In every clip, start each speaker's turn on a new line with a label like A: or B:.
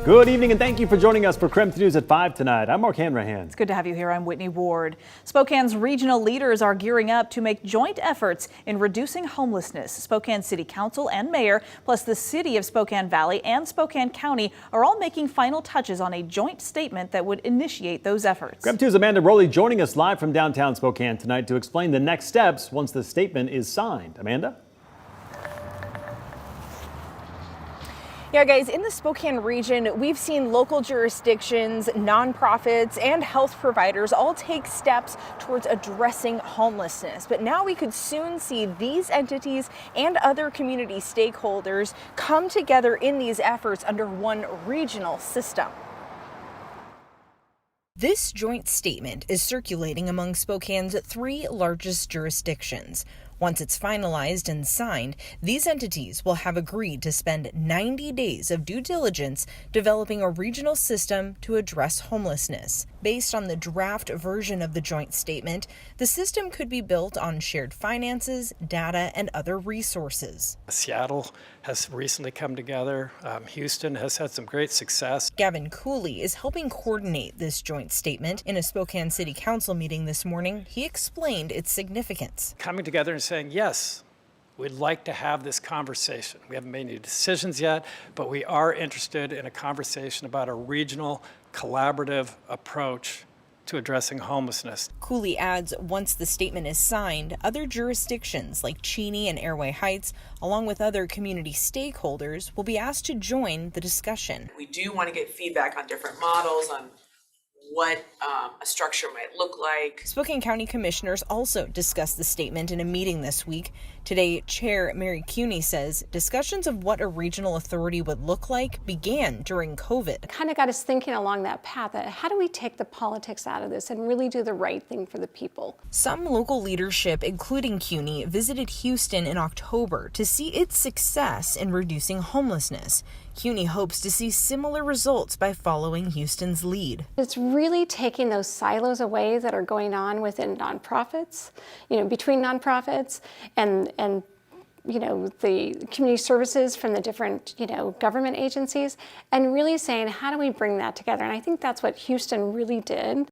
A: Good evening and thank you for joining us for KREM News at 5 tonight. I'm Mark Hanrahan.
B: It's good to have you here. I'm Whitney Ward. Spokane's regional leaders are gearing up to make joint efforts in reducing homelessness. Spokane City Council and Mayor, plus the City of Spokane Valley and Spokane County are all making final touches on a joint statement that would initiate those efforts.
A: KREM 2's Amanda Rowley joining us live from downtown Spokane tonight to explain the next steps once the statement is signed. Amanda?
C: Yeah, guys, in the Spokane region, we've seen local jurisdictions, nonprofits, and health providers all take steps towards addressing homelessness. But now we could soon see these entities and other community stakeholders come together in these efforts under one regional system. This joint statement is circulating among Spokane's 3 largest jurisdictions. Once it's finalized and signed, these entities will have agreed to spend 90 days of due diligence developing a regional system to address homelessness. Based on the draft version of the joint statement, the system could be built on shared finances, data, and other resources.
D: Seattle has recently come together. Houston has had some great success.
C: Gavin Cooley is helping coordinate this joint statement. In a Spokane City Council meeting this morning, he explained its significance.
D: Coming together and saying, yes, we'd like to have this conversation. We haven't made any decisions yet, but we are interested in a conversation about a regional collaborative approach to addressing homelessness.
C: Cooley adds, once the statement is signed, other jurisdictions like Cheney and Airway Heights, along with other community stakeholders, will be asked to join the discussion.
E: We do want to get feedback on different models, on what a structure might look like.
C: Spokane County commissioners also discussed the statement in a meeting this week. Today, Chair Mary Cuney says discussions of what a regional authority would look like began during COVID.
F: Kind of got us thinking along that path that how do we take the politics out of this and really do the right thing for the people?
C: Some local leadership, including Cuney, visited Houston in October to see its success in reducing homelessness. Cuney hopes to see similar results by following Houston's lead.
F: It's really taking those silos away that are going on within nonprofits, between nonprofits and the community services from the different, government agencies, and really saying, how do we bring that together? And I think that's what Houston really did.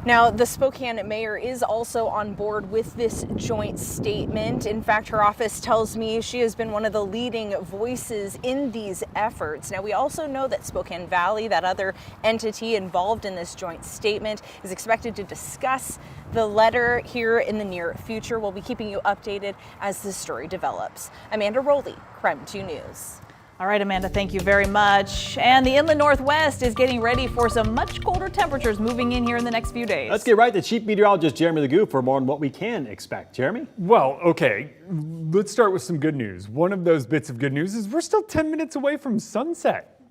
C: Now, the Spokane mayor is also on board with this joint statement. In fact, her office tells me she has been one of the leading voices in these efforts. Now, we also know that Spokane Valley, that other entity involved in this joint statement, is expected to discuss the letter here in the near future. We'll be keeping you updated as this story develops. Amanda Rowley, KREM 2 News.
B: All right, Amanda, thank you very much. And the inland Northwest is getting ready for some much colder temperatures moving in here in the next few days.
A: Let's get right to Chief Meteorologist Jeremy Legoo for more on what we can expect. Jeremy?
G: Well, okay, let's start with some good news. One of those bits of good news is we're still 10 minutes away from sunset.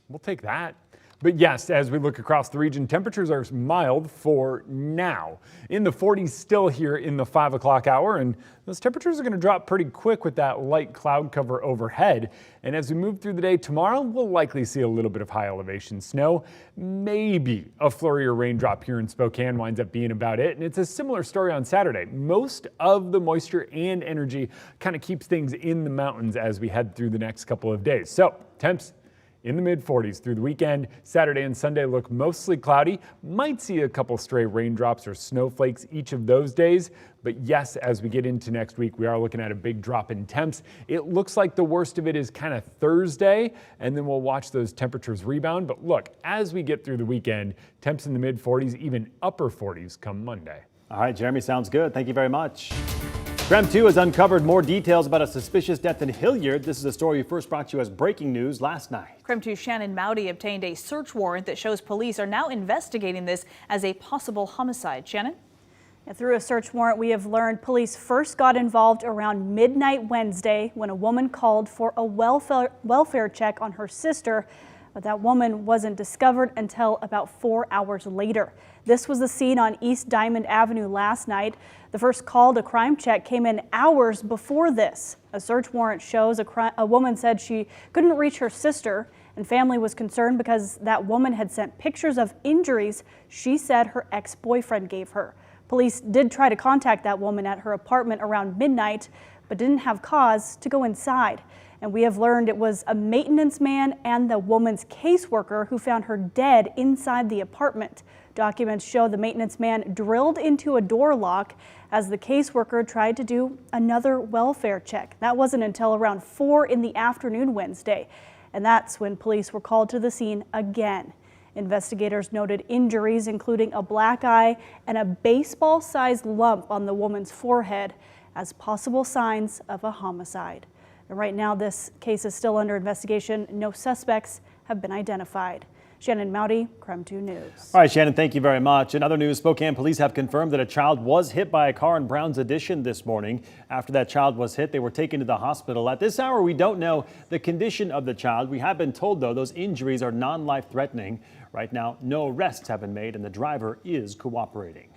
G: We'll take that. But yes, as we look across the region, temperatures are mild for now. In the 40s still here in the 5 o'clock hour, and those temperatures are going to drop pretty quick with that light cloud cover overhead. And as we move through the day tomorrow, we'll likely see a little bit of high elevation snow. Maybe a flurry or raindrop here in Spokane winds up being about it. And it's a similar story on Saturday. Most of the moisture and energy kind of keeps things in the mountains as we head through the next couple of days. So temps in the mid-40s through the weekend. Saturday and Sunday look mostly cloudy. Might see a couple stray raindrops or snowflakes each of those days. But yes, as we get into next week, we are looking at a big drop in temps. It looks like the worst of it is kind of Thursday, and then we'll watch those temperatures rebound. But look, as we get through the weekend, temps in the mid-40s, even upper 40s come Monday.
A: All right, Jeremy, sounds good. Thank you very much. KREM 2 has uncovered more details about a suspicious death in Hilliard. This is a story we first brought you as breaking news last night.
B: KREM 2's Shannon Mowdy obtained a search warrant that shows police are now investigating this as a possible homicide. Shannon?
H: Through a search warrant, we have learned police first got involved around midnight Wednesday when a woman called for a welfare check on her sister. But that woman wasn't discovered until about 4 hours later. This was the scene on East Diamond Avenue last night. The first call to crime check came in hours before this. A search warrant shows a woman said she couldn't reach her sister, and family was concerned because that woman had sent pictures of injuries she said her ex-boyfriend gave her. Police did try to contact that woman at her apartment around midnight, but didn't have cause to go inside. And we have learned it was a maintenance man and the woman's caseworker who found her dead inside the apartment. Documents show the maintenance man drilled into a door lock as the caseworker tried to do another welfare check. That wasn't until around 4 in the afternoon Wednesday. And that's when police were called to the scene again. Investigators noted injuries including a black eye and a baseball-sized lump on the woman's forehead as possible signs of a homicide. And right now, this case is still under investigation. No suspects have been identified. Shannon Mowdy, KREM 2 News.
A: All right, Shannon, thank you very much. In other news, Spokane police have confirmed that a child was hit by a car in Browns Addition this morning. After that child was hit, they were taken to the hospital. At this hour, we don't know the condition of the child. We have been told, though, those injuries are non-life-threatening. Right now, no arrests have been made, and the driver is cooperating.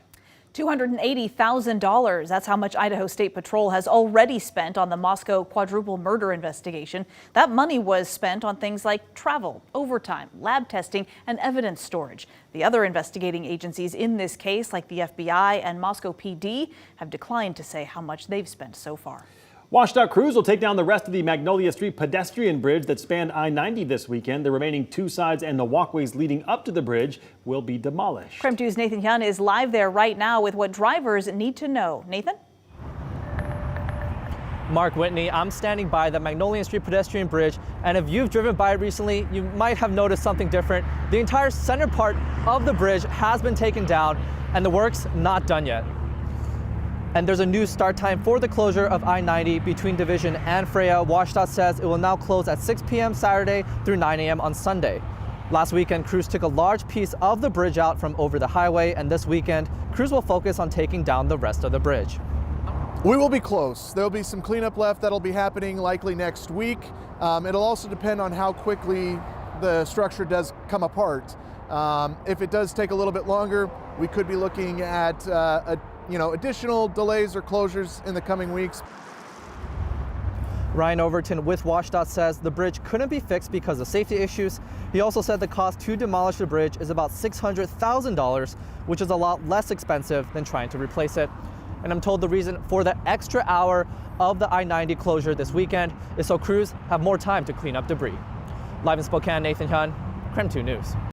B: $280,000. That's how much Idaho State Patrol has already spent on the Moscow quadruple murder investigation. That money was spent on things like travel, overtime, lab testing, and evidence storage. The other investigating agencies in this case, like the FBI and Moscow PD, have declined to say how much they've spent so far.
A: WashDOT crews will take down the rest of the Magnolia Street pedestrian bridge that spanned I-90 this weekend. The remaining two sides and the walkways leading up to the bridge will be demolished.
B: KREM 2's Nathan Hyun is live there right now with what drivers need to know. Nathan?
I: Mark Whitney, I'm standing by the Magnolia Street pedestrian bridge, and if you've driven by it recently, you might have noticed something different. The entire center part of the bridge has been taken down, and the work's not done yet. And there's a new start time for the closure of I-90 between Division and Freya. WashDOT says it will now close at 6 p.m. Saturday through 9 a.m. on Sunday. Last weekend, crews took a large piece of the bridge out from over the highway, and this weekend, crews will focus on taking down the rest of the bridge.
J: We will be close. There'll be some cleanup left that'll be happening likely next week. It'll also depend on how quickly the structure does come apart. If it does take a little bit longer, we could be looking at additional delays or closures in the coming weeks.
I: Ryan Overton with WashDOT says the bridge couldn't be fixed because of safety issues. He also said the cost to demolish the bridge is about $600,000, which is a lot less expensive than trying to replace it. And I'm told the reason for the extra hour of the I-90 closure this weekend is so crews have more time to clean up debris. Live in Spokane, Nathan Hyun, KREM 2 News.